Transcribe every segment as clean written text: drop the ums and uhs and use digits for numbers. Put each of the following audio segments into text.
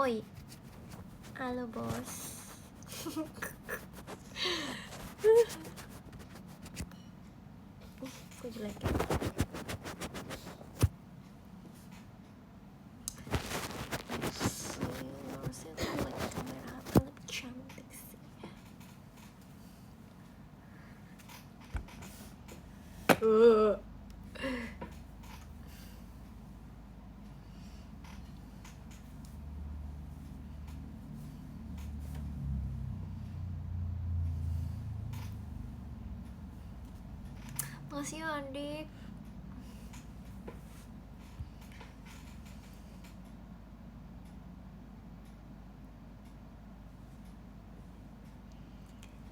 Oi, halo bos. Kok jelek ya? Harusnya tuh pakai kamera HP lebih cantik sih. Makasih ya adik.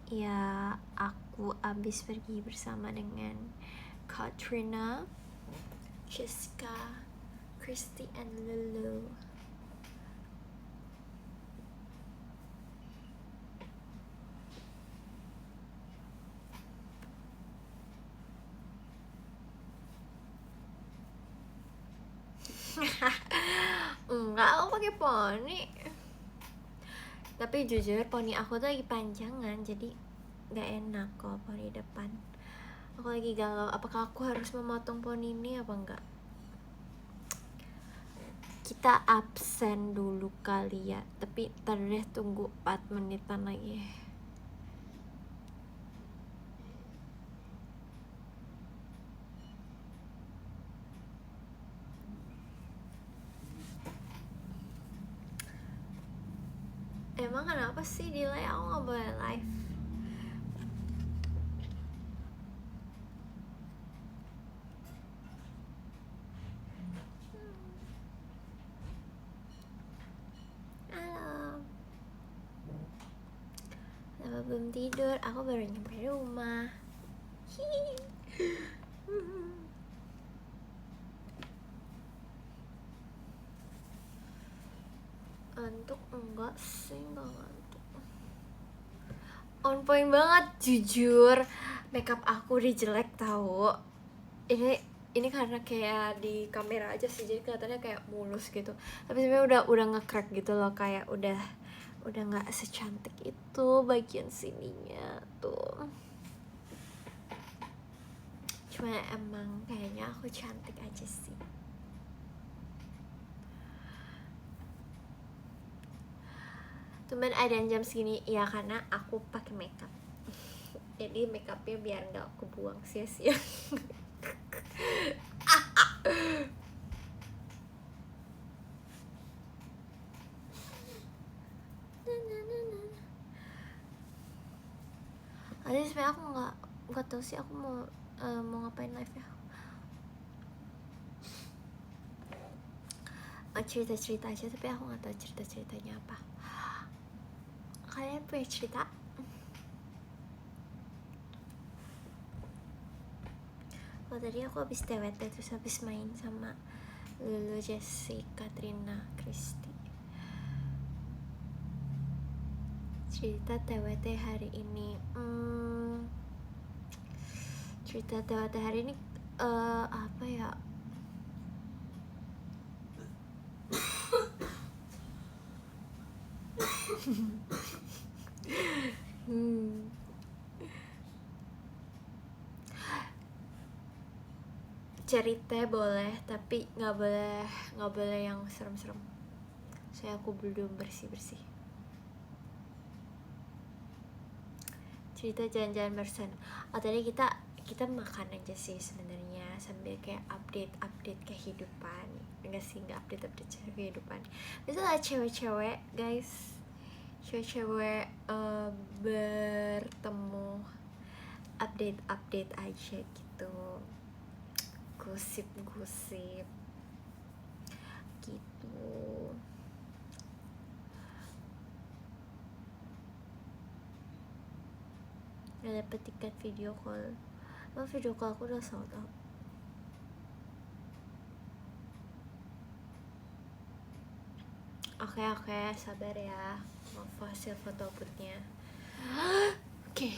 Ya, aku abis pergi bersama dengan Katrina, Jessica, Christy, and Lulu. Enggak, aku pakai poni. Tapi jujur poni aku tuh lagi panjangan, jadi nggak enak kalau poni depan. Aku lagi galau, apakah aku harus memotong poni ini apa enggak? Kita absen dulu kali ya, tapi ntar deh tunggu 4 menitan lagi. Emang kenapa sih delay? Aku nggak boleh live. Halo. Kenapa belum tidur? Aku baru nyampe rumah. Ngantuk enggak sih, enggak ngantuk. On point banget, jujur. Makeup aku udah jelek tahu. Ini karena kayak di kamera aja sih, jadi kelihatannya kayak mulus gitu. Tapi sebenarnya udah nge-crack gitu loh, kayak udah nggak secantik itu bagian sininya tuh. Cuma emang kayaknya aku cantik aja sih. Cuman ada jam segini ya karena aku pakai makeup. Jadi makeupnya biar nggak aku buang sia-sia. Tadi sebenarnya aku nggak tahu sih aku mau ngapain live ya. Cerita aja, tapi aku nggak tahu ceritanya apa. Kalian punya cerita? Oh, tadi aku habis TWT terus habis main sama Lulu, Jessie, Katrina, Christy. Cerita TWT hari ini. Cerita TWT hari ini apa ya? Cerita boleh, tapi nggak boleh yang serem-serem. Saya aku belum bersih. Cerita jalan-jalan bersen. Oh, tadi kita makan aja sih sebenarnya sambil kayak update kehidupan. Enggak sih, nggak update kehidupan. Biasalah cewek-cewek guys, cewek-cewek bertemu update aja gitu, gosip gitu. Gak dapet tiket video call. Emang video call aku udah sold out. Oke, sabar ya. Mau hasil foto outputnya. Oke.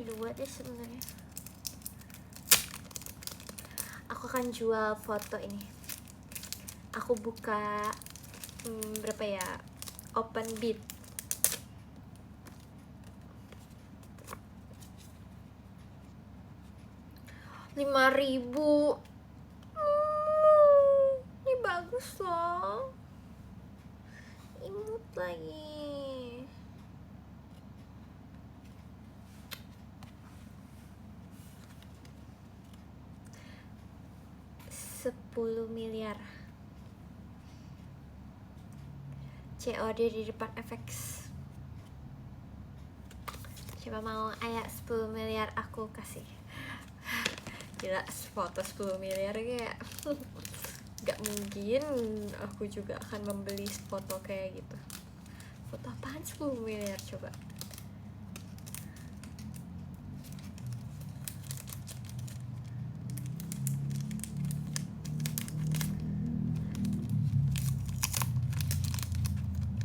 2 deh sebenarnya. Aku akan jual foto ini. Aku buka berapa ya? Open bid. 5.000. Ini bagus loh. Imut lagi. $10 miliar. COD di depan FX. Siapa mau? Ayo 10 miliar aku kasih. Gila, foto 10 miliar kayak gak mungkin aku juga akan membeli foto kayak gitu. Foto apaan 10 miliar coba?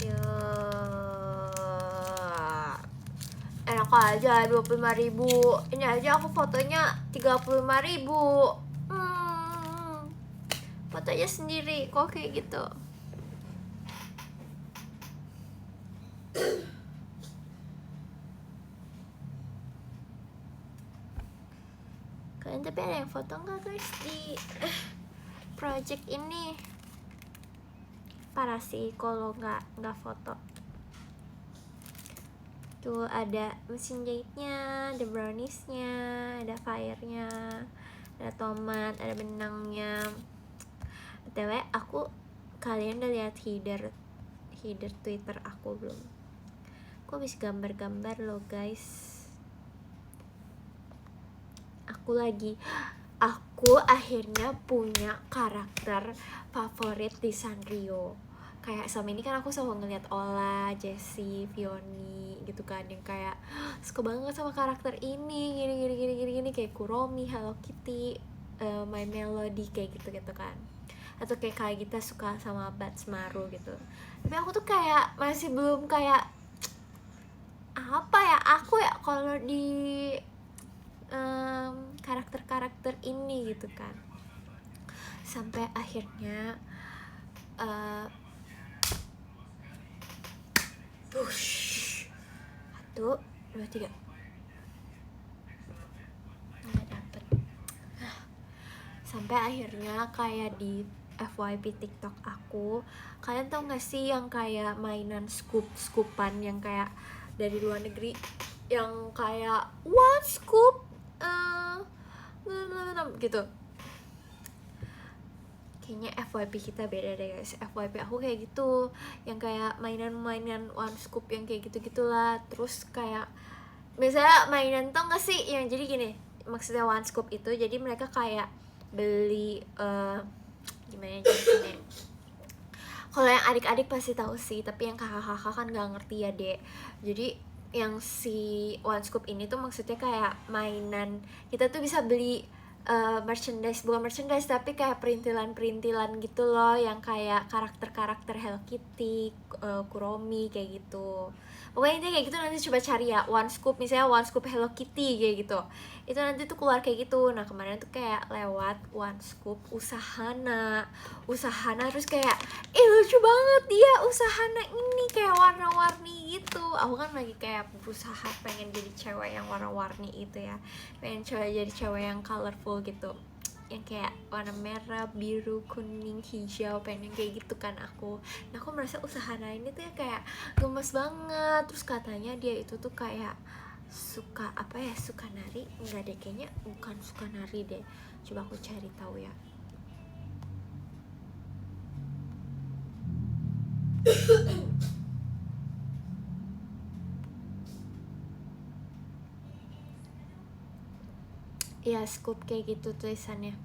Ya, enak aja 25.000. Ini aja aku fotonya 35.000. Fotonya sendiri kok kayak gitu. Kalian tapi ada yang foto nggak guys di project ini? Parah sih kalau nggak foto. Tuh ada mesin jahitnya, ada browniesnya, ada fire-nya, ada tomat, ada benangnya. BTW kalian udah lihat header Twitter aku belum? Aku habis gambar-gambar loh guys. Aku akhirnya punya karakter favorit di Sanrio. Kayak selama ini kan aku selalu ngeliat Ola, Jessie, Fioni gitu kan, yang kayak suka banget sama karakter ini, gini kayak Kuromi, Hello Kitty, My Melody kayak gitu kan. Atau kayak kita suka sama Maru gitu. Tapi aku tuh kayak masih belum kayak apa ya, aku ya kalau di karakter-karakter ini gitu kan. Sampai akhirnya 1, 2, 3 nggak dapet. Sampai akhirnya kayak di FYP TikTok aku, kalian tau gak sih yang kayak mainan scoop-scoopan yang kayak dari luar negeri, yang kayak one scoop gitu. Kayaknya FYP kita beda deh guys. FYP aku kayak gitu, yang kayak mainan one scoop yang kayak gitu-gitulah. Terus kayak misalnya mainan tau gak sih yang jadi gini, maksudnya one scoop itu jadi mereka kayak beli gimana jenisnya. Kalau yang adik-adik pasti tahu sih, tapi yang kakak-kakak kan gak ngerti ya dek. Jadi yang si one scoop ini tuh maksudnya kayak mainan, kita tuh bisa beli merchandise, bukan merchandise tapi kayak perintilan gitu loh, yang kayak karakter Hello Kitty, Kuromi kayak gitu. Pokoknya intinya kayak gitu. Nanti coba cari ya one scoop, misalnya one scoop Hello Kitty kayak gitu, itu nanti tuh keluar kayak gitu. Nah kemarin tuh kayak lewat one scoop Usahana, terus kayak lucu banget dia Usahana ini kayak warna-warni gitu. Aku kan lagi kayak berusaha pengen jadi cewek yang warna-warni itu ya, pengen jadi cewek yang colorful gitu, yang kayak warna merah, biru, kuning, hijau, pengen kayak gitu kan aku. Nah aku merasa Usahana ini tuh kayak gemes banget. Terus katanya dia itu tuh kayak suka apa ya, suka nari. Enggak deh, kayaknya bukan suka nari deh, coba aku cari tahu ya. Ya scoop kayak gitu tulisannya.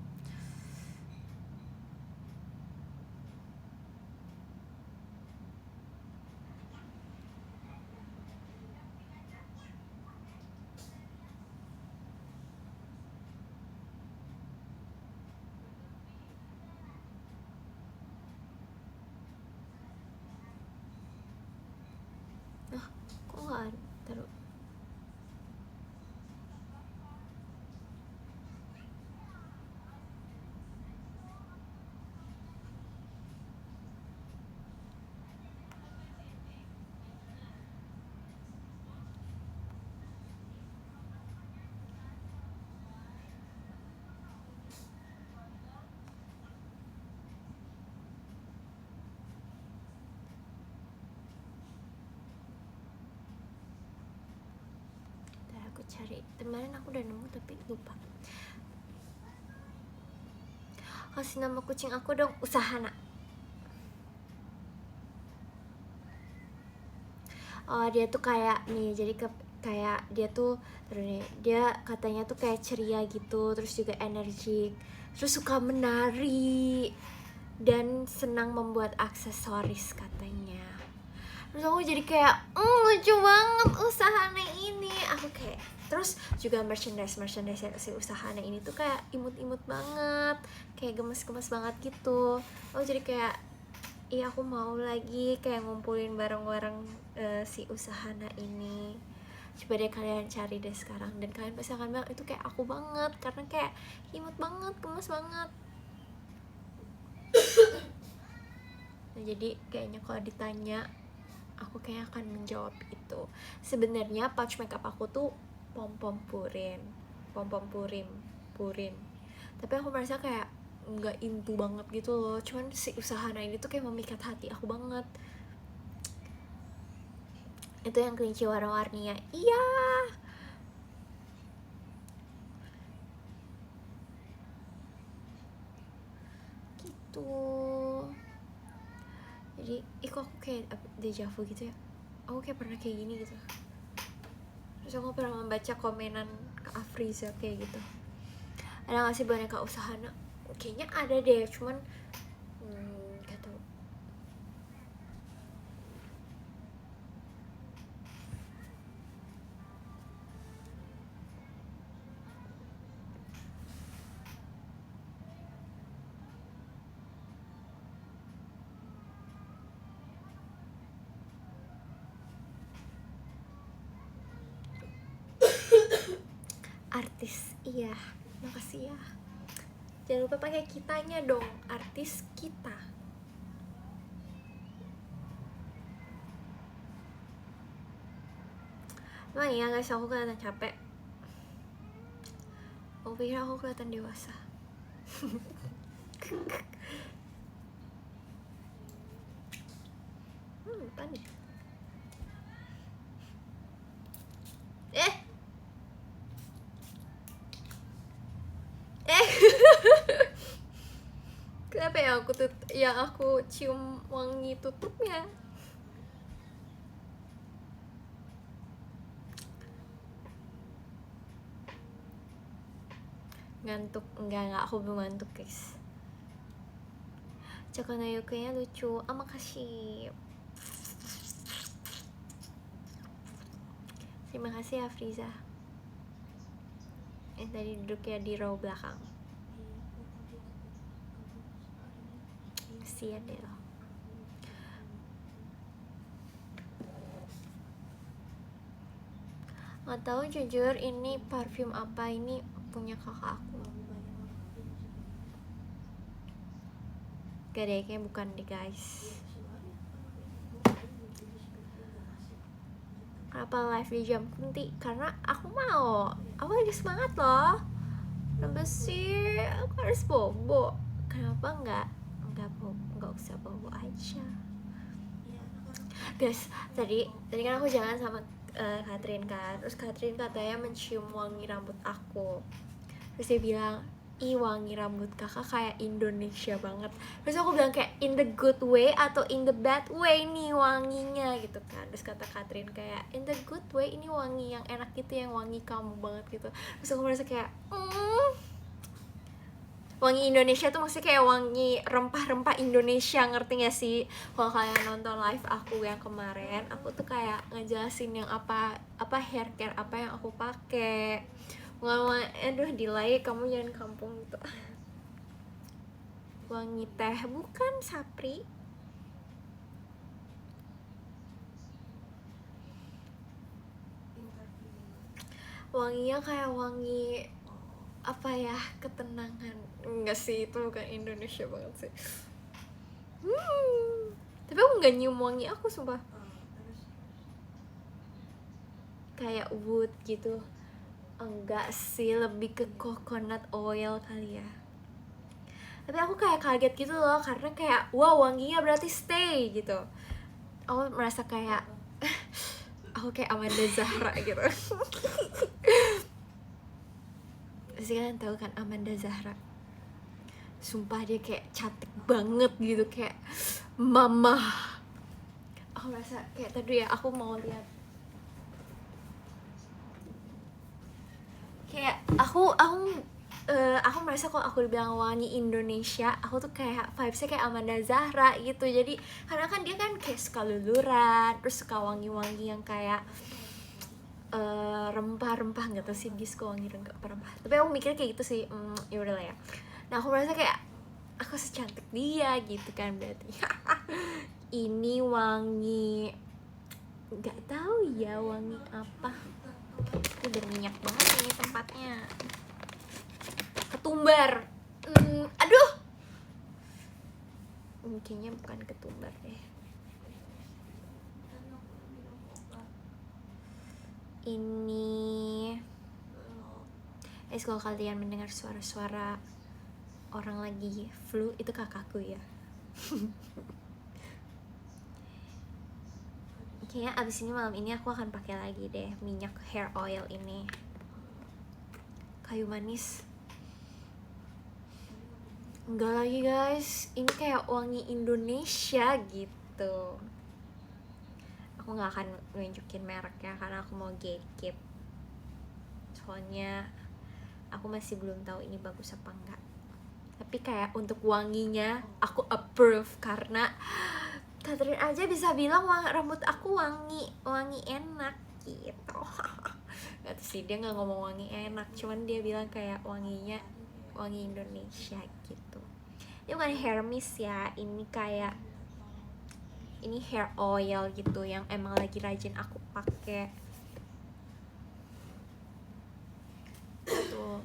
Kok nggak ada? Taruh. kemarin aku udah nemu tapi lupa. Kasih nama kucing aku dong, Usahana. Oh, dia tuh kayak nih, jadi kayak dia tuh terus nih, dia katanya tuh kayak ceria gitu, terus juga energik, terus suka menari dan senang membuat aksesoris katanya. Terus aku jadi kayak lucu banget Usahana ini. Aku kayak terus juga merchandise si Usahana ini tuh kayak imut-imut banget, kayak gemes-gemes banget gitu. Aku jadi kayak iya aku mau lagi kayak ngumpulin barang-barang si Usahana ini. Coba deh kalian cari deh sekarang, dan kalian pasti akan bilang itu kayak aku banget, karena kayak imut banget, gemes banget. Nah, jadi kayaknya kalau ditanya aku kayak akan menjawab itu. Sebenarnya pouch makeup aku tuh pom pom purin, tapi aku merasa kayak nggak into banget gitu loh. Cuman si Usahana ini tuh kayak memikat hati aku banget. Itu yang kelinci warna-warninya, iya. Gitu. Jadi kok aku kayak deja vu gitu ya. Aku kayak pernah kayak gini gitu. Terus aku pernah membaca komenan ke Afriza kayak gitu. Ada gak sih boneka Usahana? Kayaknya ada deh, cuman gak tau. Artis, iya, makasih ya. Jangan lupa pakai kitanya dong, artis kita. Emang iya guys, aku kelihatan capek. Aku pikir aku kelihatan dewasa. Panik. Kenapa yang aku cium wangi tutupnya? Ngantuk? Enggak, aku belum ngantuk guys. Cokonayuki-nya lucu. Makasih. Terima kasih ya Friza. Tadi duduknya di row belakang. Kasian deh lo. Nggak tahu jujur ini parfum apa, ini punya kakak aku. Gak deh, kayaknya bukan deh guys. Kenapa live di jam kunti? Karena aku mau. Aku lagi semangat loh. Kenapa sih aku harus bobo? Kenapa nggak usah bobo aja? Guys, tadi kan aku jalan sama Catherine kan. Terus Catherine katanya mencium wangi rambut aku. Terus dia bilang, ih wangi rambut kakak kayak Indonesia banget. Terus aku bilang kayak in the good way atau in the bad way nih wanginya gitu kan. Terus kata Catherine kayak in the good way, ini wangi yang enak gitu, yang wangi kamu banget gitu. Terus aku merasa kayak wangi Indonesia tuh maksudnya kayak wangi rempah-rempah Indonesia, ngerti gak sih? Kalau kalian nonton live aku yang kemarin, aku tuh kayak ngejelasin yang apa hair care apa yang aku pakai. Aduh delay, kamu jangan kampung gitu. Wangi teh bukan, Sapri. Wanginya kayak wangi apa ya, ketenangan. Enggak sih, itu bukan Indonesia banget sih. Tapi aku nggak nyium wangi aku sumpah. Kayak wood gitu. Enggak sih, lebih ke coconut oil kali ya. Tapi aku kayak kaget gitu loh, karena kayak wow wanginya berarti stay gitu. Aku merasa kayak aku kayak Amanda Zahra gitu. pasti kalian tahu kan Amanda Zahra. Sumpah dia kayak cantik banget gitu, kayak mama. Aku merasa kayak tadi ya, aku mau lihat kayak aku merasa kalau aku dibilang wangi Indonesia, aku tuh kayak vibesnya kayak Amanda Zahra gitu. Jadi karena kan dia kan kayak suka luluran, terus suka wangi-wangi yang kayak rempah-rempah, nggak tau sih dia suka wangi rempah, tapi aku mikir kayak gitu sih. Ya udah lah ya. Nah aku merasa kayak aku secantik dia gitu kan berarti. Ini wangi, nggak tahu ya wangi apa. Ini berminyak banget ini tempatnya. Ketumbar. Aduh. Kayaknya bukan ketumbar deh. Ini kalau kalian mendengar suara-suara orang lagi flu, itu kakakku ya. Kayaknya abis ini malam ini aku akan pakai lagi deh minyak hair oil ini, kayu manis. Enggak lagi guys, ini kayak wangi Indonesia gitu. Aku nggak akan nunjukin mereknya karena aku mau gatekeep, soalnya aku masih belum tahu ini bagus apa enggak. Tapi kayak untuk wanginya aku approve karena Catherine aja bisa bilang rambut aku wangi enak gitu. Gak tahu sih, dia nggak ngomong wangi enak, cuman dia bilang kayak wanginya wangi Indonesia gitu. Ini bukan hair mist ya, ini kayak ini hair oil gitu yang emang lagi rajin aku pakai. Tuh.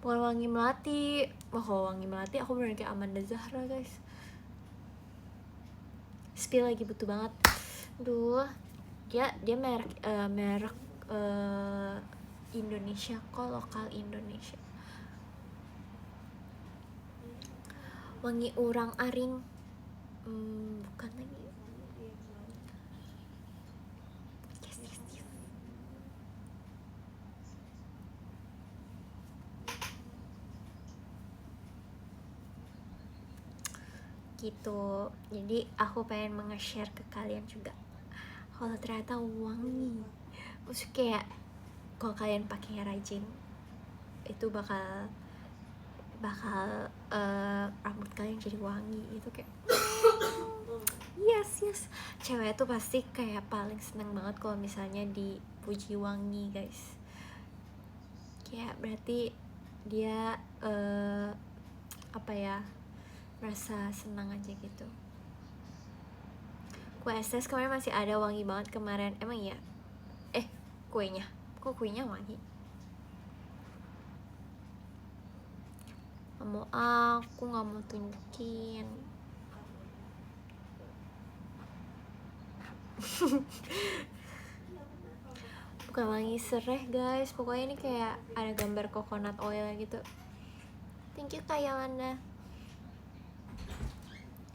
Bukan wangi melati. Kalau wangi melati aku bener kayak Amanda Zahra guys. Spill lagi butuh banget. Duh, dia merek Indonesia kok, lokal Indonesia. Wangi urang-aring. Bukan lagi. Yes. Gitu. Jadi aku pengen nge-share ke kalian juga kalau ternyata wangi. Maksudnya kayak kalau kalian pakai rajin itu bakal rambut kalian jadi wangi. Itu kayak yes. Cewek tuh pasti kayak paling seneng banget kalau misalnya dipuji wangi guys. Kayak berarti dia merasa senang aja gitu. Kue estes kemarin masih ada, wangi banget kemarin. Emang iya? Kuenya, kok kuenya wangi? Aku nggak mau tunjukin. Bukan wangi sereh guys, pokoknya ini kayak ada gambar coconut oil gitu. Thank you Kak Yolanda.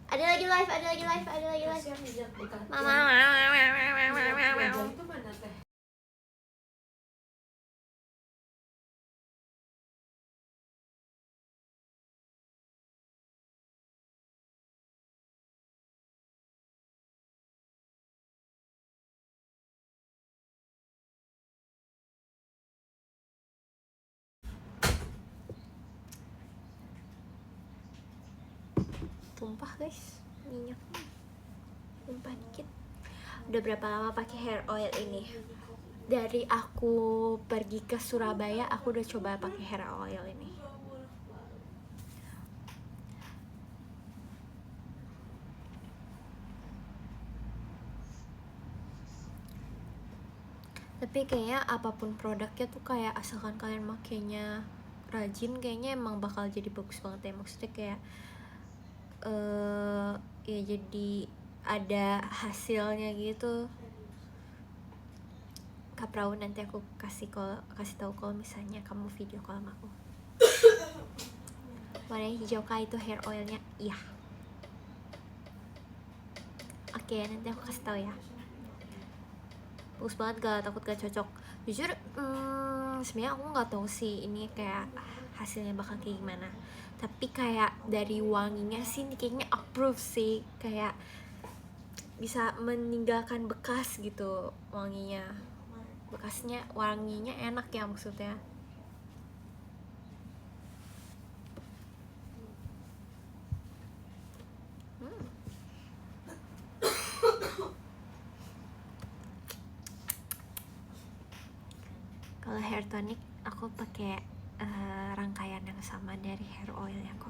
Ada lagi live. Mama. Tumpah guys, minyaknya tumpah dikit. Udah berapa lama pakai hair oil ini? Dari aku pergi ke Surabaya aku udah coba pakai hair oil ini. Tapi kayaknya apapun produknya tuh kayak asalkan kalian makainya rajin, kayaknya emang bakal jadi bagus banget ya. Maksudnya kayak ya jadi ada hasilnya gitu. Kak Prau, nanti aku kasih tahu kalau misalnya kamu video call sama aku. Warna hijau kah itu hair oilnya? Iya. Oke, nanti aku kasih tahu ya. Bagus banget, gak takut gak cocok. Jujur sebenarnya aku nggak tahu sih ini kayak hasilnya bakal kayak gimana, tapi kayak dari wanginya sih ini kayaknya approve sih, kayak bisa meninggalkan bekas gitu wanginya, bekasnya wanginya enak ya maksudnya. Kalau hair tonic aku pakai rangkaian yang sama dari hair oilnya kok.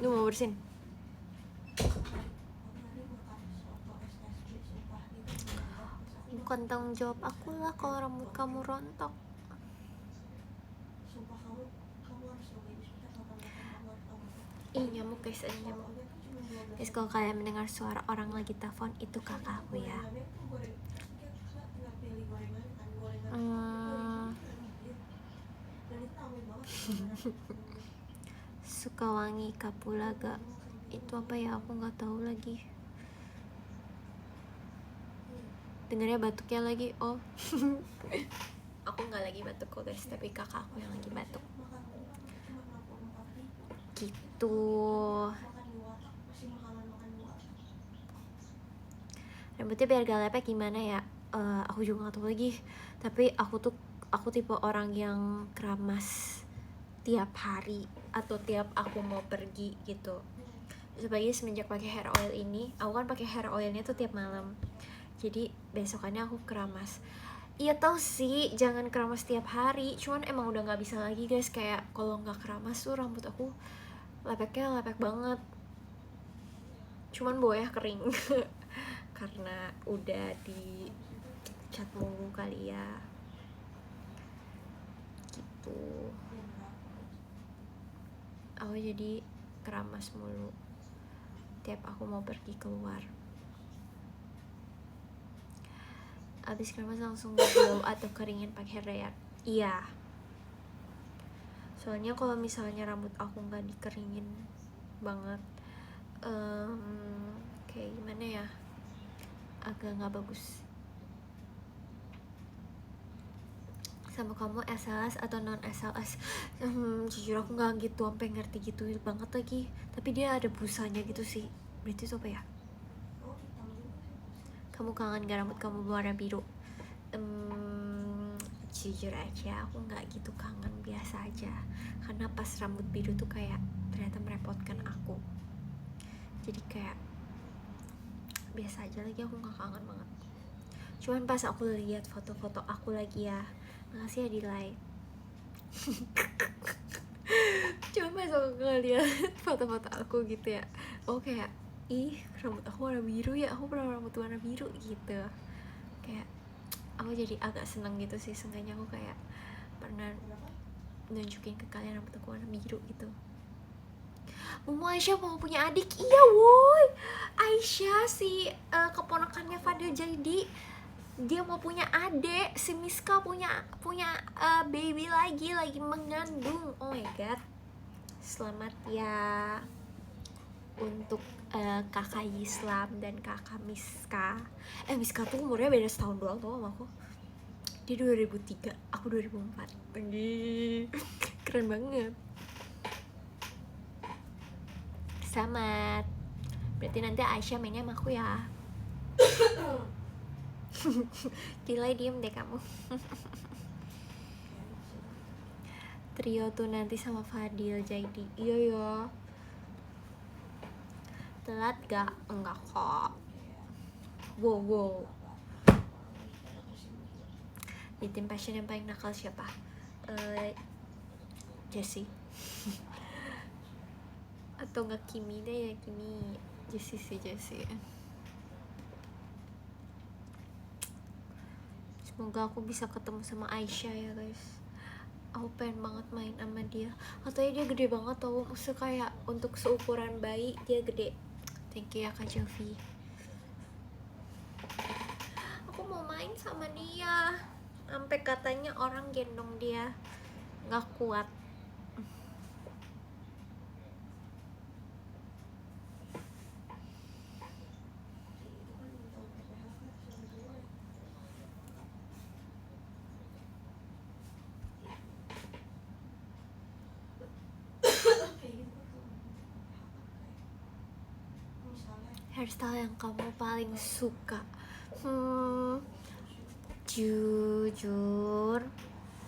Lu mau bersin? Bukan tanggung jawab aku lah kalau rambut kamu rontok. Ih, nyamuk guys, ada nyamuk. Guys, kalau kalian mendengar suara orang lagi telepon, itu kakakku ya. Suka wangi kapulaga itu apa ya, aku nggak tahu lagi. Dengarnya batuknya lagi. Oh aku nggak lagi batuk kok guys, tapi kakak aku yang lagi batuk gitu. Rambutnya biar gak lepek gimana ya, aku juga gak tahu lagi. Tapi aku tipe orang yang keramas tiap hari atau tiap aku mau pergi gitu. Sebagai semenjak pakai hair oil ini, aku kan pakai hair oilnya tuh tiap malam, jadi besokannya aku keramas. Iya tahu sih jangan keramas tiap hari, cuman emang udah nggak bisa lagi guys. Kayak kalau nggak keramas tuh rambut aku lepeknya lepek banget, cuman bawahnya kering karena udah di cat mulu kali ya gitu. Aku jadi keramas mulu tiap aku mau pergi keluar. Abis keramas langsung blow atau keringin pakai hair dryer? Iya, soalnya kalau misalnya rambut aku nggak dikeringin banget, kayak gimana ya, agak nggak bagus. Sama kamu SLS atau non SLS? Jujur aku nggak gitu sampai ngerti gitu banget lagi, tapi dia ada busanya gitu sih. Berarti itu apa ya? Kamu kangen gak rambut kamu berwarna biru? Jujur aja aku nggak gitu kangen, biasa aja. Karena pas rambut biru tuh kayak ternyata merepotkan aku, jadi kayak biasa aja lagi, aku nggak kangen banget. Cuman pas aku lihat foto-foto aku lagi ya, makasih ya di like. Cuman pas aku ngeliat foto-foto aku gitu ya, oh kayak ih rambut aku warna biru ya, aku pernah rambut warna biru gitu. Kayak aku jadi agak seneng gitu sih, seenggaknya aku kayak pernah nunjukin ke kalian rambut aku warna biru gitu. Mumu Aisyah mau punya adik? Iya woi, Aisyah si keponakannya Fadil Jaidi, dia mau punya adik. Si Miska punya baby lagi mengandung. Oh my god, selamat ya untuk kakak Islam dan kakak Miska. Miska tuh umurnya beda setahun doang tuh sama aku. Dia 2003, aku 2004. Keren banget. Selamat. Berarti nanti Aisyah mainnya sama aku ya. Delay diem deh kamu. Trio tuh nanti sama Fadil Jaidi. Iya ya. Telat gak? Enggak kok. Wow. Di tim passion yang paling nakal siapa? Jessie. Atau enggak Kimi deh ya, Kimi. Jessie. Semoga aku bisa ketemu sama Aisyah ya guys. Aku pengen banget main sama dia. Katanya dia gede banget tau, maksudnya kayak untuk seukuran bayi dia gede. Thank you ya Kak Jovi. Aku mau main sama dia, sampai katanya orang gendong dia nggak kuat. hairstyle yang kamu paling suka? Jujur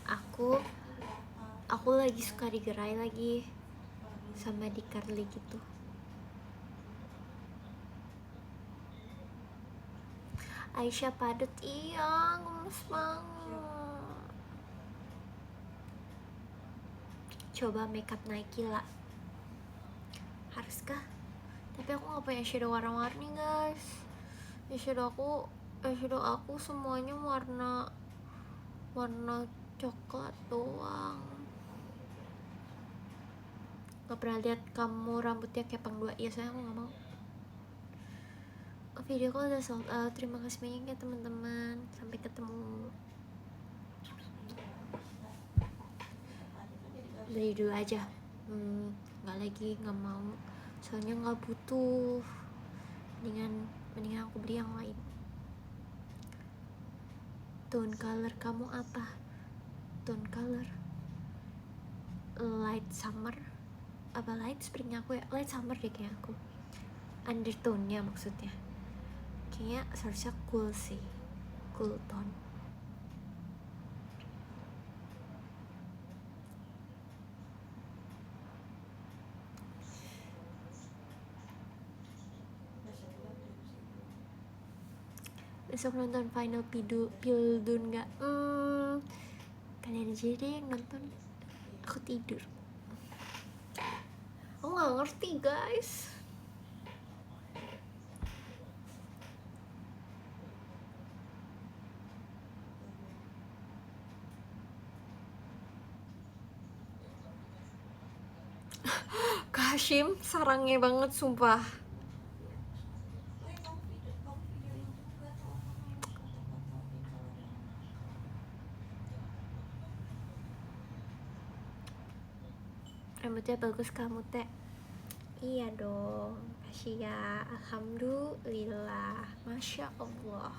aku lagi suka digerai lagi sama di curly gitu. Aisyah padet, iya gemes banget. Coba makeup Nike lah. Haruskah? Tapi aku gak punya shadow warna-warni guys. Shadow aku semuanya warna coklat doang. Gak pernah lihat kamu rambutnya kepang 2. Iya saya aku gak mau. Video call udah sold out. Terima kasih banyak ya teman-teman. Sampai ketemu. Beli dulu aja. Nggak lagi, nggak mau. Soalnya nggak butuh. Mendingan aku beli yang lain. Tone color kamu apa? Tone color light summer apa light spring? Aku ya light summer deh kayak aku. Undertone-nya maksudnya. Kayaknya seharusnya cool sih. Cool tone. Besok nonton final Pildun gak? Kalian aja deh yang nonton. Aku tidur. Aku gak ngerti guys. Hashim sarangnya banget sumpah. Rambutnya bagus kamu teh. Iya dong, kasih ya. Alhamdulillah, masya Allah.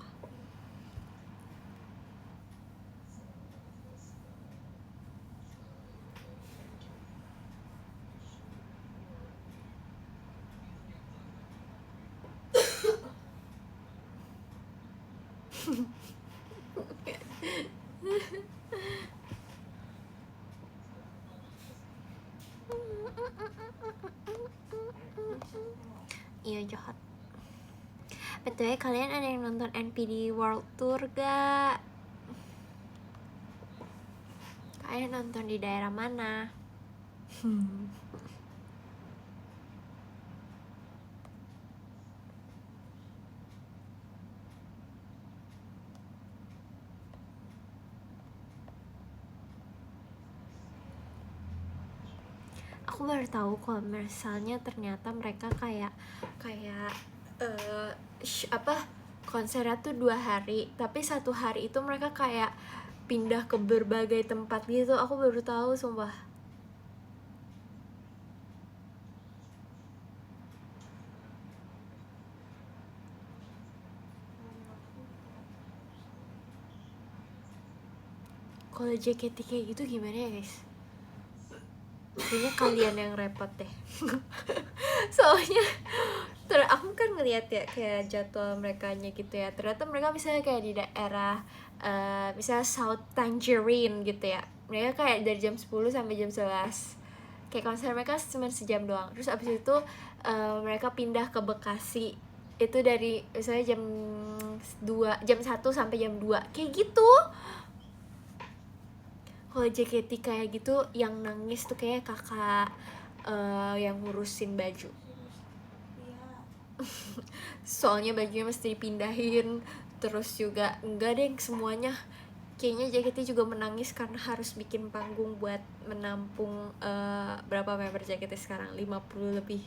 Iya jahat. Betul, kalian ada yang nonton NPD World Tour gak? Kalian nonton di daerah mana? Aku baru tahu kalau misalnya ternyata mereka kayak konsernya tuh 2 hari, tapi 1 hari itu mereka kayak pindah ke berbagai tempat gitu. Aku baru tahu sumpah. Kalau JKT kayak gitu gimana ya guys? Kayaknya kalian yang repot deh. Soalnya aku kan ngeliat ya kayak jadwal merekanya gitu ya. Ternyata mereka misalnya kayak di daerah misalnya South Tangerine gitu ya. Mereka kayak dari jam 10 sampai jam 11. Kayak konser mereka cuma sejam doang. Terus abis itu mereka pindah ke Bekasi. Itu dari misalnya jam 1 sampai jam 2. Kayak gitu. Kalau JKT kayak gitu yang nangis tuh kayak kakak yang ngurusin baju. Soalnya bajunya mesti dipindahin. Terus juga enggak deh semuanya. Kayaknya JKT juga menangis karena harus bikin panggung buat menampung berapa member JKT sekarang? 50 lebih.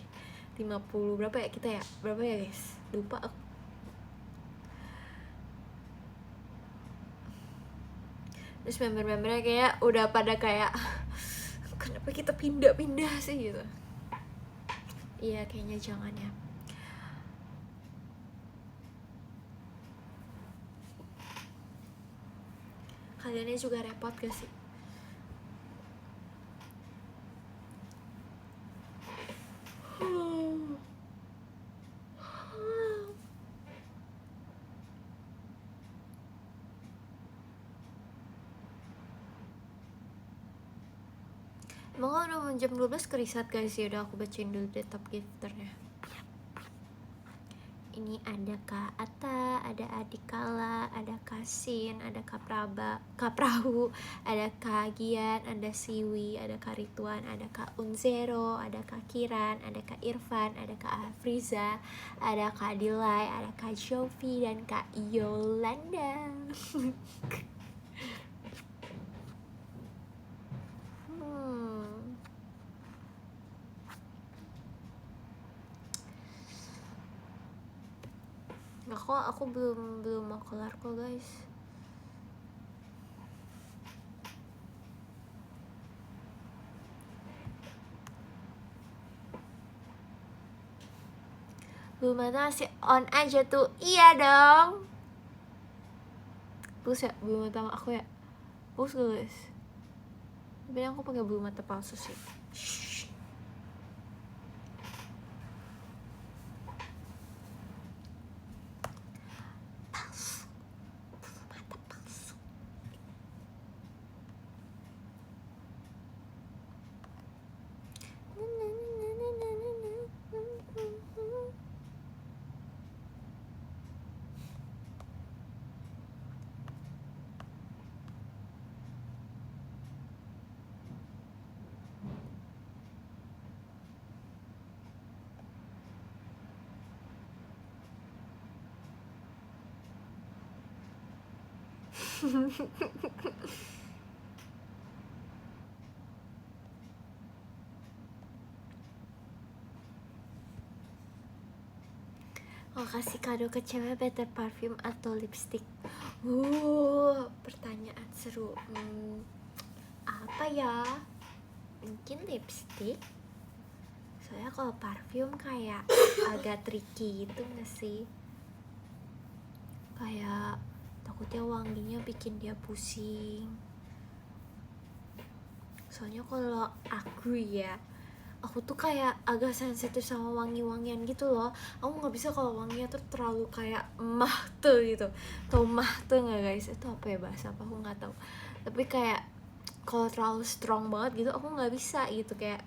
50 berapa ya kita ya? Berapa ya guys? Lupa aku. Terus member-membernya kayak udah pada kayak kenapa kita pindah-pindah sih gitu. Iya kayaknya jangan ya. Kaliannya juga repot gak sih? Mau udah jam 12 ke riset guys, ya udah aku bacain dulu deh top gifternya. Ini ada Kak Ata, ada Adikala, ada Kasin, ada Kak Prahu, ada Kak Gian, ada Siwi, ada Kak Rituan, ada Kak Unzero, ada Kak Kiran, ada Kak Irfan, ada Kak Afriza, ada Kak Dilai, ada Kak Jovi, dan Kak Yolanda. Aku belum mau kelar kok guys. Blue Mata masih on aja tuh. Iya dong. Bagus ya Blue Mata aku ya. Bagus guys. Tapi aku pakai Blue Mata palsu sih. Mau kasih kado ke cewek better parfum atau lipstick? Pertanyaan seru. Apa ya? Mungkin lipstick. Soalnya kalau parfum kayak agak tricky gitu gak sih? Kayak takutnya wanginya bikin dia pusing. Soalnya kalau aku tuh kayak agak sensitif sama wangi-wangian gitu loh. Aku nggak bisa kalau wanginya tuh terlalu kayak mah tuh gitu. Tau mah tuh nggak guys? Itu apa ya bahasa apa? Aku nggak tahu. Tapi kayak kalau terlalu strong banget gitu, aku nggak bisa gitu. Kayak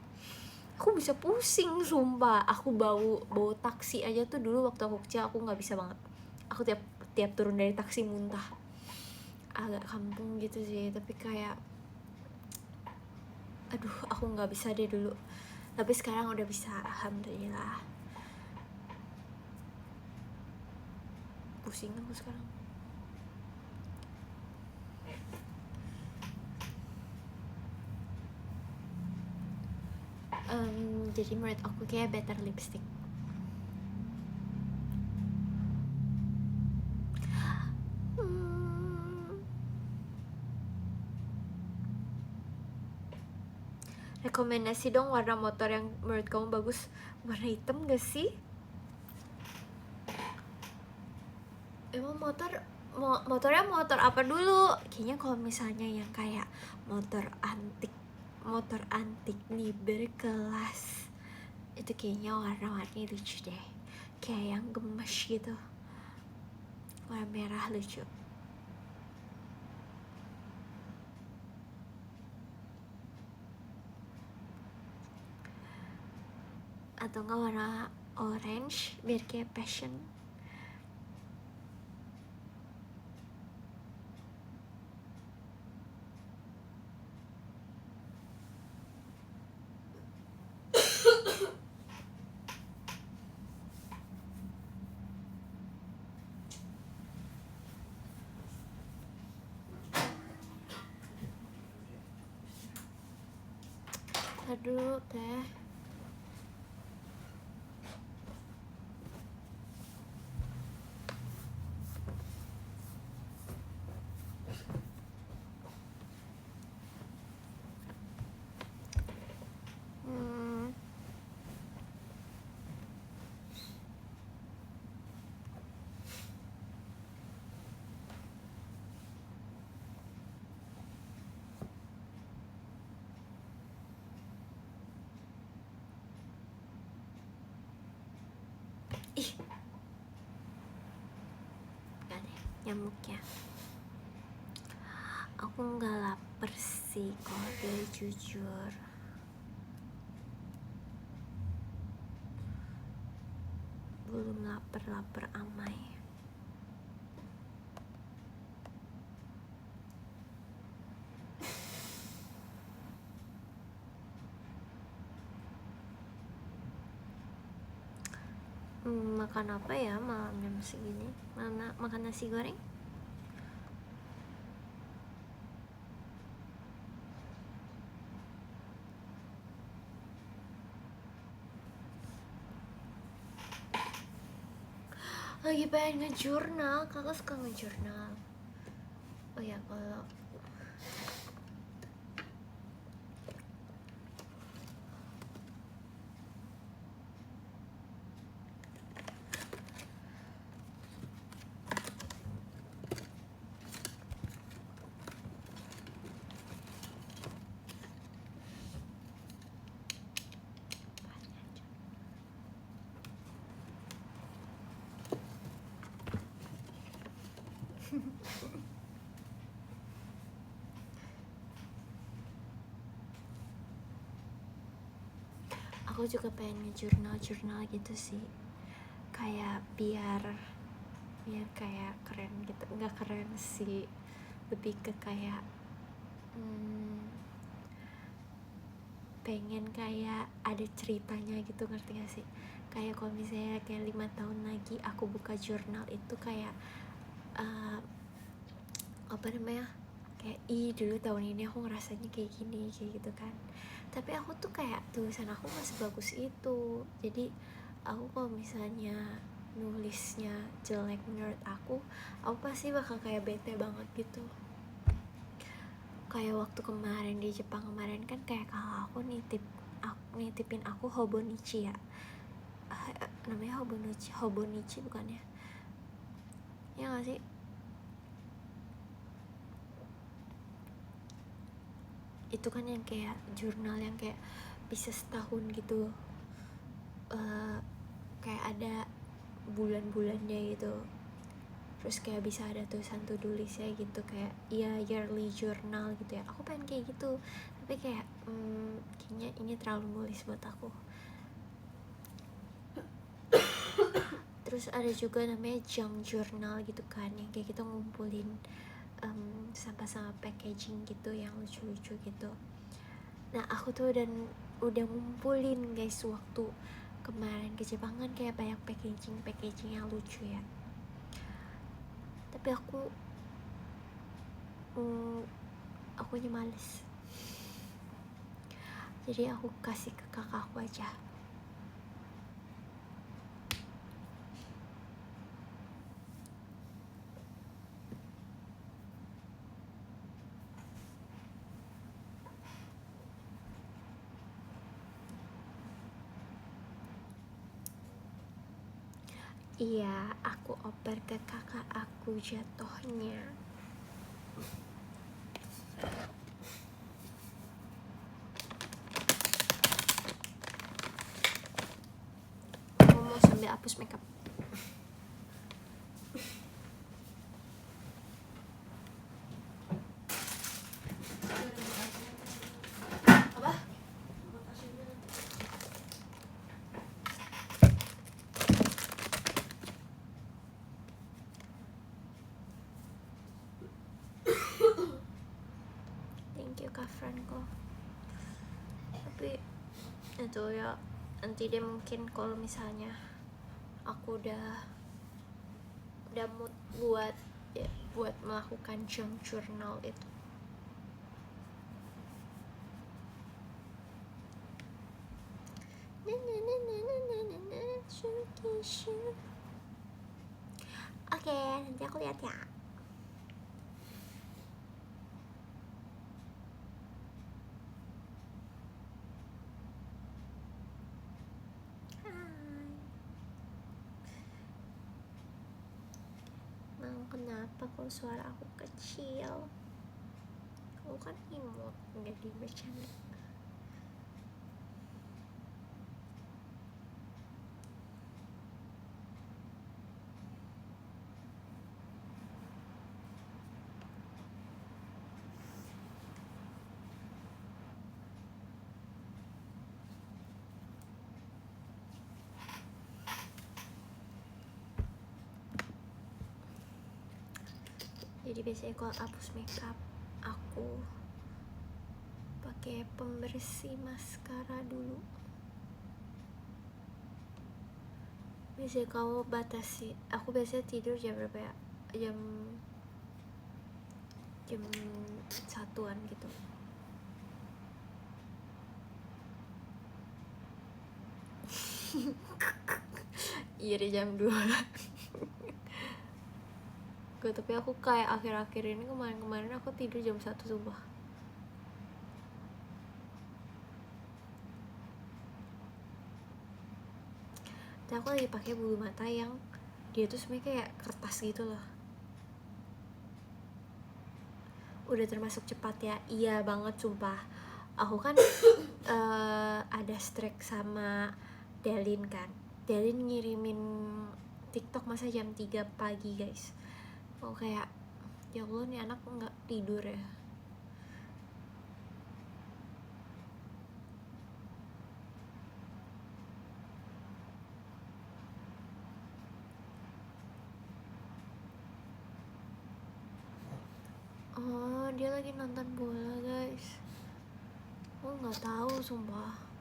aku bisa pusing sumpah. Aku bau taksi aja tuh dulu waktu aku kecil aku nggak bisa banget. Aku tiap turun dari taksi muntah. Agak kampung gitu sih. Tapi kayak aduh aku nggak bisa deh dulu. Tapi sekarang udah bisa, alhamdulillah. Pusing aku sekarang. Jadi menurut aku kayak better lipstick. Rekomendasi dong warna motor yang menurut kamu bagus. Warna hitam gak sih? Emang motornya motor apa dulu? Kayaknya kalau misalnya yang kayak motor antik nih berkelas, itu kayaknya warna-warni lucu deh. Kayak yang gemes gitu. Warna merah lucu. Atau enggak warna orange biar kayak passion. Aduh teh. Ih, gak deh nyamuknya. Aku nggak lapar sih kalau boleh jujur. belum lapar-lapar amai. Makan apa ya malam jam segini? Makan nasi goreng? Lagi pengen ngejurnal. Kakak suka ngejurnal? Oh ya, kalau aku juga pengen ngejurnal gitu sih, kayak biar kayak keren gitu. Nggak keren sih, lebih ke kayak pengen kayak ada ceritanya gitu, ngerti gak sih? Kayak kalau misalnya kayak 5 tahun lagi aku buka jurnal itu kayak apa namanya, kayak dulu tahun ini aku ngerasanya kayak gini, kayak gitu kan. Tapi aku tuh kayak tulisan aku gak sebagus itu. Jadi aku kalau misalnya nulisnya jelek menurut aku pasti bakal kayak bete banget gitu. Kayak waktu kemarin di Jepang kemarin kan, kayak kalau aku nitipin aku Hobonichi ya, namanya Hobonichi bukan ya? Ya gak sih? Itu kan yang kayak jurnal yang kayak bisa setahun gitu, kayak ada bulan-bulannya gitu. Terus kayak bisa ada tulisan to-do list ya gitu, kayak ya yearly journal gitu ya. Aku pengen kayak gitu, tapi kayak kayaknya ini terlalu nulis buat aku. Terus ada juga namanya junk journal gitu kan, yang kayak kita ngumpulin sampah-sampah packaging gitu yang lucu-lucu gitu. Nah aku tuh udah ngumpulin guys, waktu kemarin ke Jepang kan kayak banyak packaging yang lucu ya. Tapi akunya males, jadi aku kasih ke kakakku aja. Iya, aku oper ke kakak aku jatohnya. Aku mau sambil hapus makeup. Apa? Thank you Kak Franco. Tapi itu ya, nanti deh mungkin kalau misalnya aku udah mood buat melakukan junk journal itu. Oke, nanti aku lihat ya. Kenapa kok suara aku kecil? Aku kan imut, nggak bercanda. Jadi biasanya kalau hapus makeup aku pakai pembersih maskara dulu. Biasanya kamu batasi, aku biasanya tidur jam berapa ya? Jam satuan gitu. Iya di jam 2. Gak, tapi aku kayak akhir-akhir ini kemarin aku tidur jam 1 subuh. Dan aku lagi pakai bulu mata yang dia tuh sebenarnya kayak kertas gitu loh. Udah termasuk cepat ya, iya banget sumpah. Aku kan ada strike sama Delin kan. Delin ngirimin TikTok masa jam 3 pagi guys. Oh kayak ya Allah nih anak nggak tidur ya. Oh dia lagi nonton bola guys. Oh nggak tahu sumpah.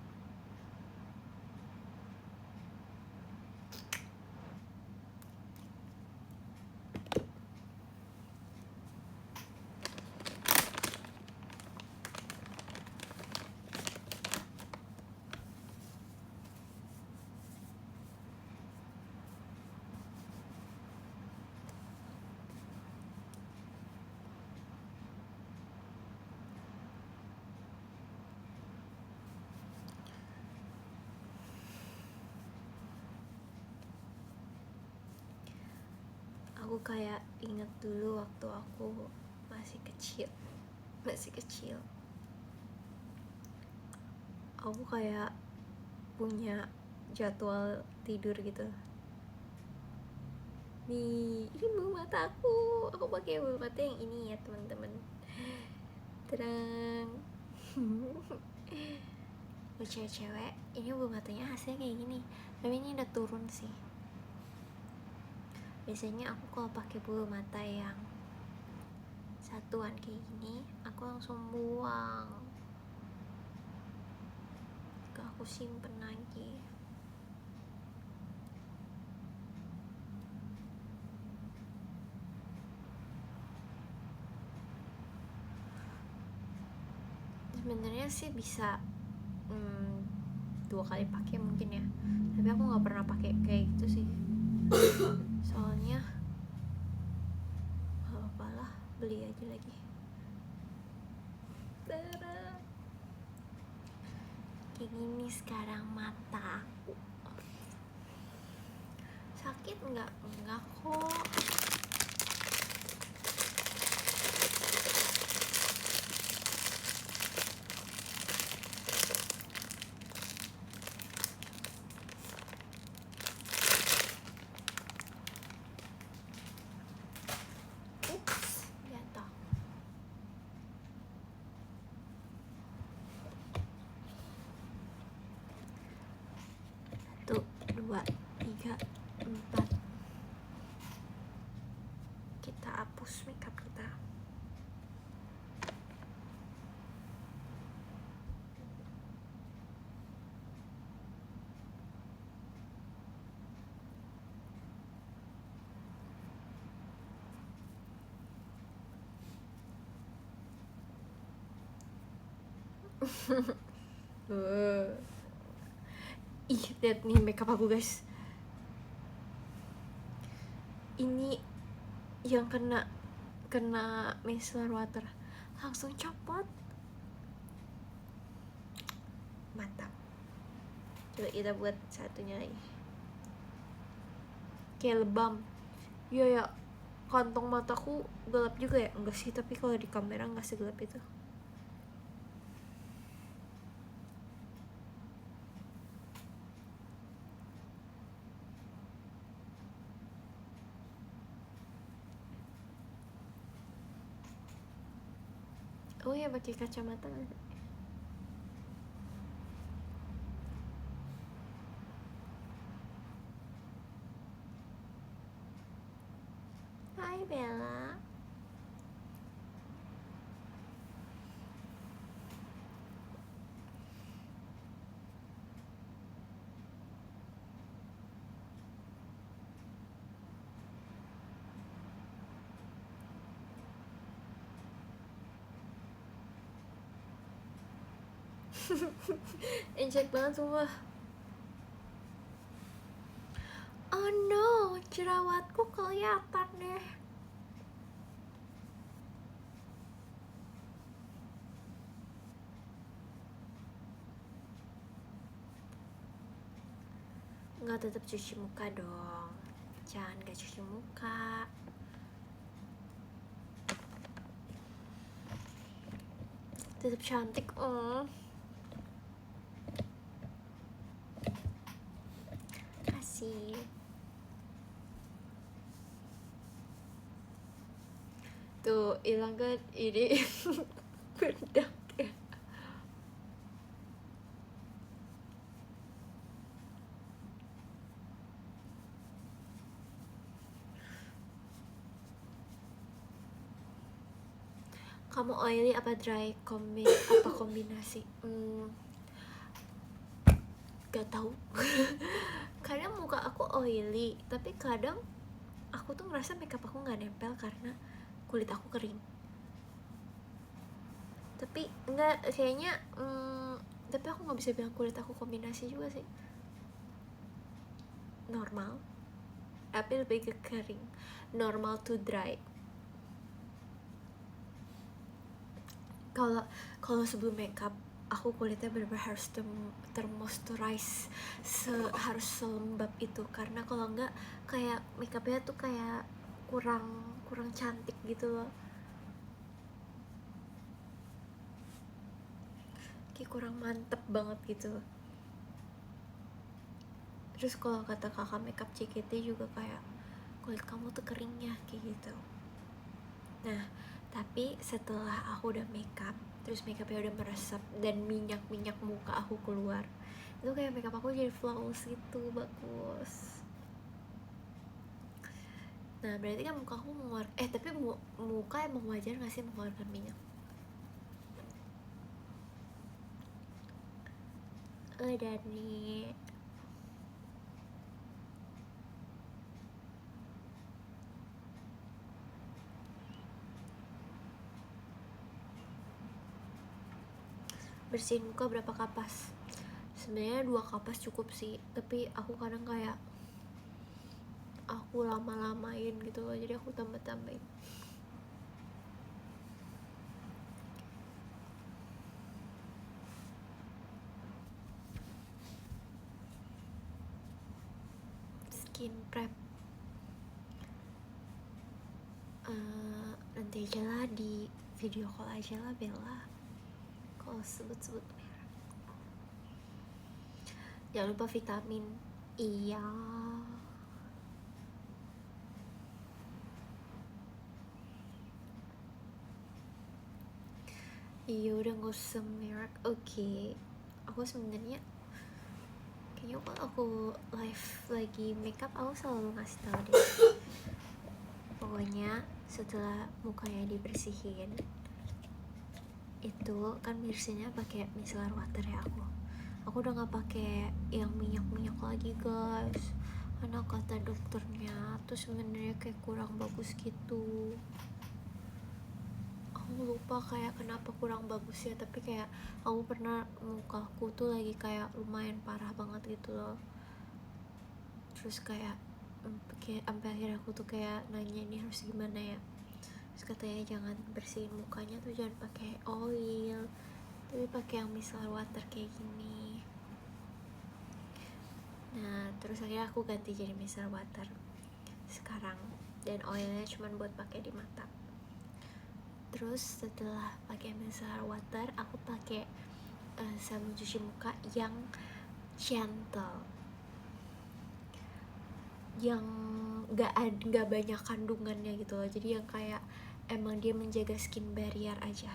Aku kayak inget dulu waktu aku masih kecil aku kayak punya jadwal tidur gitu. Nih ini bulu mata aku pakai bulu mata yang ini ya teman-teman, terang. Buat cewek-cewek ini bulu matanya hasilnya kayak gini, tapi ini udah turun sih. Biasanya aku kalau pakai bulu mata yang satuan kayak gini aku langsung buang, gak aku simpen lagi. Sebenarnya sih bisa 2 kali pakai mungkin ya, tapi aku nggak pernah pakai kayak gitu sih. Soalnya gak apa-apa lah, beli aja lagi. Kayak gini sekarang mata aku. Sakit nggak? Enggak kok. Ups, jatuh. 1, 2, 3, 4. Kita hapus makeup kita. Ih, lihat nih makeup aku guys. Ini yang kena micellar water langsung copot. Mantap. Coba kita buat satunya lagi. Kayak lebam. Iya ya, kantong mataku gelap juga ya. Enggak sih, tapi kalau di kamera nggak segelap itu. Oh ya, pakai kacamata. Hai Bella. Injek banget semua. Oh no, jerawatku kelihatan deh. Nggak, tetap cuci muka dong. Jangan gak cuci muka. Tetap cantik. Kasih. Tuh, hilang kan ini bedak ya. Kamu oily apa dry? Apa kombinasi? Gak tahu. Kadang muka aku oily, tapi kadang aku tuh ngerasa makeup aku nggak nempel karena kulit aku kering. Tapi enggak, kayaknya tapi aku nggak bisa bilang kulit aku kombinasi juga sih. Normal, tapi lebih ke kering. Normal to dry. Kalau sebelum makeup aku kulitnya benar-benar harus termoisturize, harus selembab itu, karena kalau enggak kayak makeupnya tuh kayak kurang cantik gitu loh, kayak kurang mantep banget gitu. Terus kalau kata kakak makeup CKT juga kayak kulit kamu tuh keringnya kayak gitu. Nah, tapi setelah aku udah makeup, terus makeupnya udah meresap dan minyak muka aku keluar, itu kayak makeup aku jadi flawless gitu, bagus. Nah, berarti kan muka aku tapi muka emang wajar gak sih mengeluarkan minyak? Udah nih. Bersihin muka berapa kapas? Sebenarnya 2 kapas cukup sih, tapi aku kadang kayak aku lama-lamain gitu loh, jadi aku tambah-tambahin. Skin prep nanti aja lah, di video call aja lah Bella, kalau sebut-sebut merek. Jangan lupa vitamin. Iya, udah gak usah merek. Oke. Aku sebenarnya kayaknya kalau aku live lagi makeup aku selalu ngasih tahu deh. Pokoknya setelah mukanya dibersihin itu kan bersihnya pakai micellar water ya. Aku udah nggak pakai yang minyak lagi guys, karena kata dokternya tuh sebenarnya kayak kurang bagus gitu. Aku lupa kayak kenapa kurang bagus ya, tapi kayak aku pernah mukaku tuh lagi kayak lumayan parah banget gitu loh. Terus kayak sampai akhirnya aku tuh kayak nanya ini harus gimana ya. Terus katanya jangan bersihin mukanya tuh jangan pakai oil, tapi pakai yang micellar water kayak gini. Nah terus akhirnya aku ganti jadi micellar water sekarang, dan oilnya cuma buat pakai di mata. Terus setelah pakai micellar water aku pakai sabun cuci muka yang gentle, yang nggak banyak kandungannya gitu loh, jadi yang kayak emang dia menjaga skin barrier aja.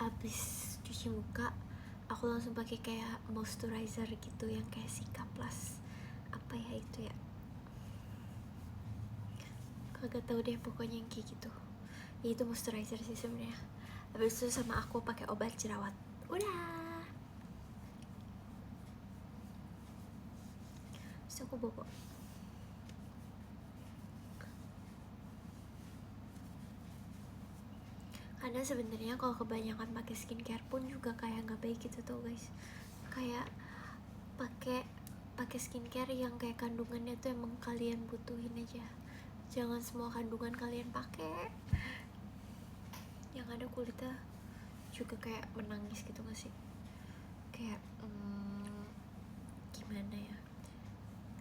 Abis cuci muka aku langsung pakai kayak moisturizer gitu yang kayak Cica Plus, apa ya itu ya, kagak tahu deh, pokoknya yang kayak gitu ya, itu moisturizer sih sebenarnya. Habis itu sama aku pakai obat jerawat. Udah. Terus aku bobo. Karena sebenarnya kalau kebanyakan pakai skincare pun juga kayak nggak baik gitu tuh guys. Kayak pakai pakai skincare yang kayak kandungannya tuh emang kalian butuhin aja. Jangan semua kandungan kalian pakai. Yang ada kulitnya juga kayak menangis gitu gak sih? Kayak gimana ya?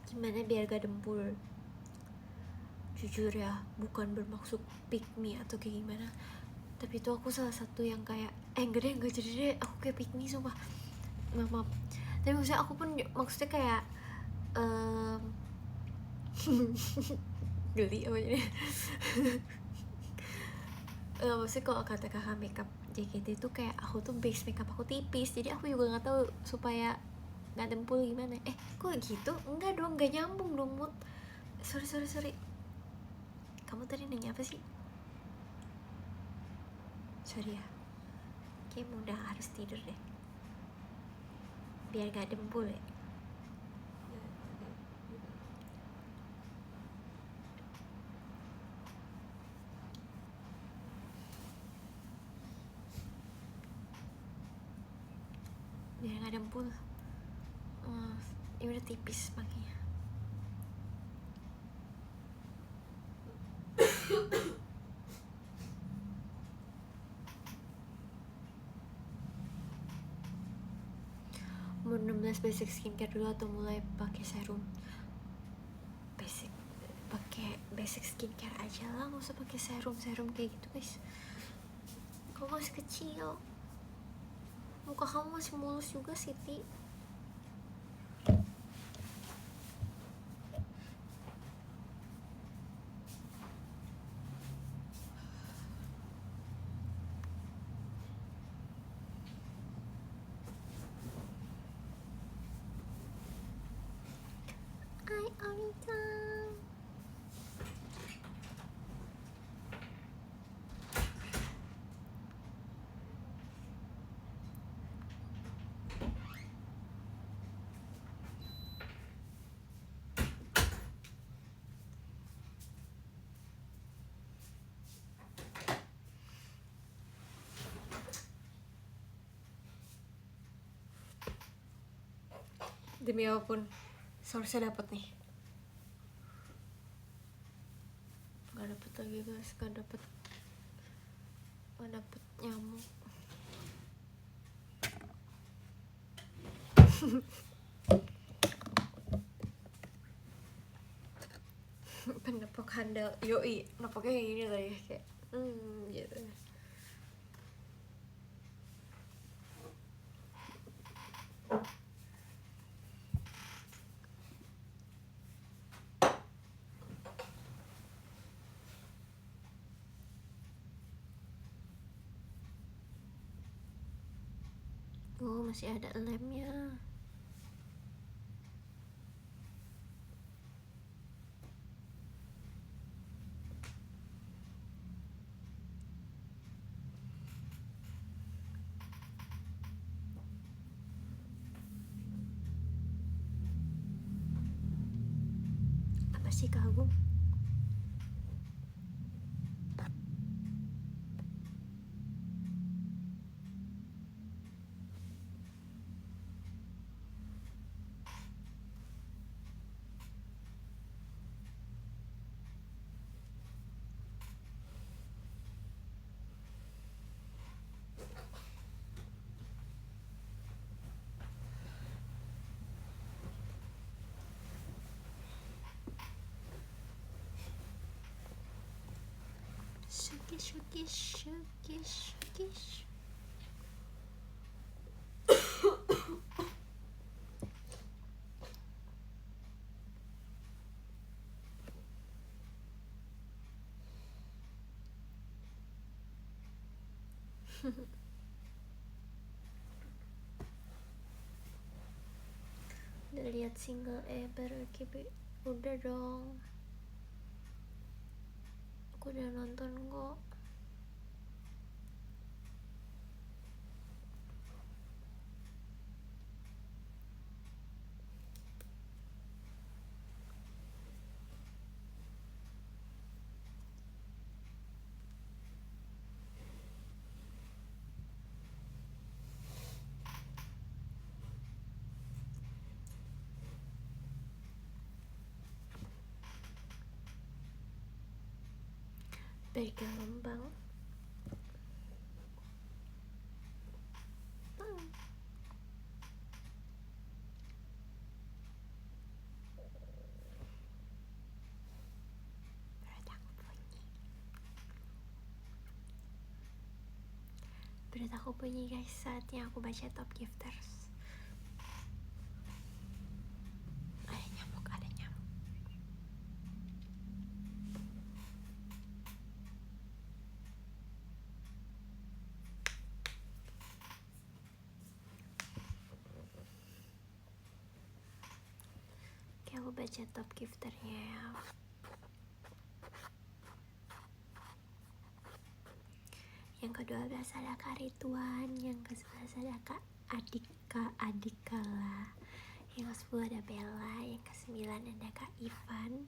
Gimana biar gak dempul? Jujur ya, bukan bermaksud pick me atau kayak gimana, tapi itu aku salah satu yang kayak enggak jadi deh aku kayak pick me sumpah. Maaf. Tapi maksudnya aku pun maksudnya kayak geli apa ini. Maksudnya kalau kata kakak makeup JKT itu kayak aku tuh base makeup aku tipis, jadi aku juga nggak tahu supaya nggak dempul gimana. Kok gitu? Enggak dong, nggak nyambung dong mood. Sorry. Kamu tadi nanya apa sih? Sorry ya, kayak udah harus tidur deh biar gak dempul ya. Biar gak dempul. Ini udah tipis makanya. Umur 16 basic skincare dulu atau mulai pakai serum? Pakai basic skincare aja lah, nggak usah pakai serum kayak gitu guys. Kamu masih kecil, muka kamu masih mulus juga Siti. Demi apapun source-nya dapet nih. Gak dapet lagi guys, gak dapet nyamuk. Penepok handal, yoi, nepoknya kayak gini tadi kayak gitu. Masih ada lemnya. Apa sih kagum? Syukish. Udah lihat single BRKB? Udah dong, aku udah nonton kok. bergelombang. Perut aku bunyi guys, saatnya aku baca top gifters. Ada nyamuk. Oke, aku baca top gifternya ya. Yang ke-12 ada Kak Rituan, yang ke-11 ada Kak Adikala, yang ke-10 ada Bella, yang ke-9 ada Kak Ivan,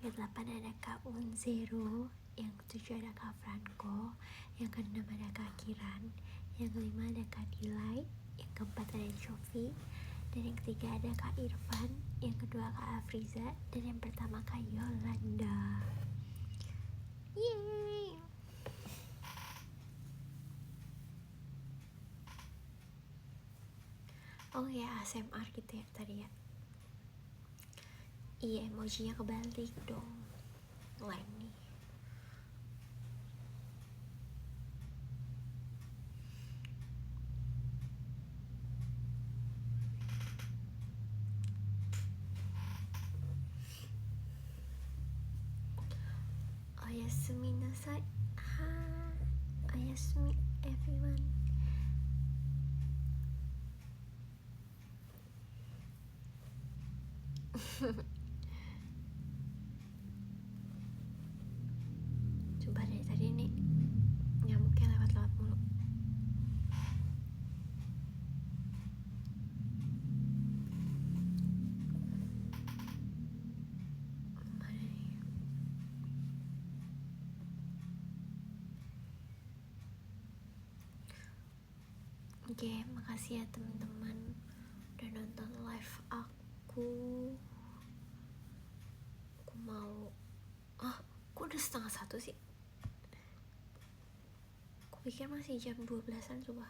yang ke-8 ada Kak Unzero, yang ke-7 ada Kak Franco, yang ke-6 ada Kak Kiran, yang ke-5 ada Kak Dilai, yang ke-4 ada Chofi, dan yang ke-3 ada Kak Irfan, yang kedua Kak Afriza, dan yang pertama Kak Yolanda. Yeay! Oh ya, ASMR gitu ya tadi ya. Iya, emojinya kebalik dong. Lain nih. Oyasumi nasai. Oyasumi everyone. Coba dari tadi nih nyamuknya lewat-lewat mulu. Mana nih? Oke, makasih ya teman-teman udah nonton live aku. Aku mau kok udah 12:30 sih? Aku pikir masih jam 12-an coba.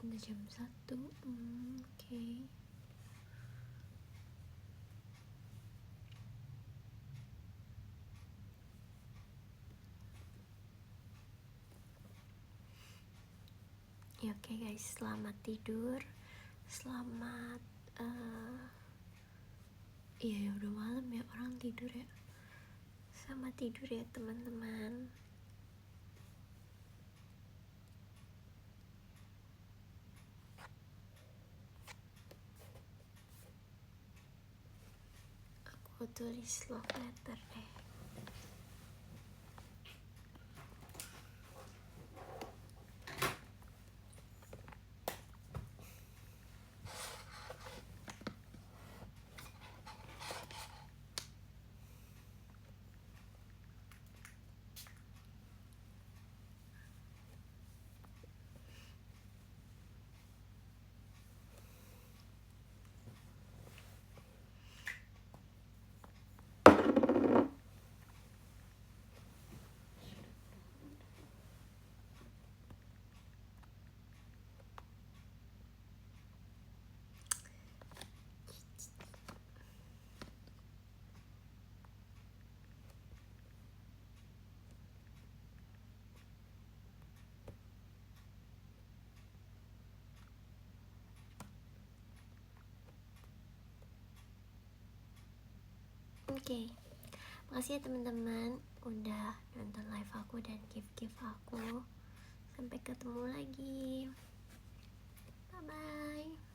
Udah jam 1. Oke. Ya oke guys, selamat tidur. Selamat ya udah malam ya, orang tidur ya. Selamat tidur ya teman-teman. Aku tulis love letter deh. Oke. Makasih ya teman-teman udah nonton live aku dan gift aku. Sampai ketemu lagi. Bye bye.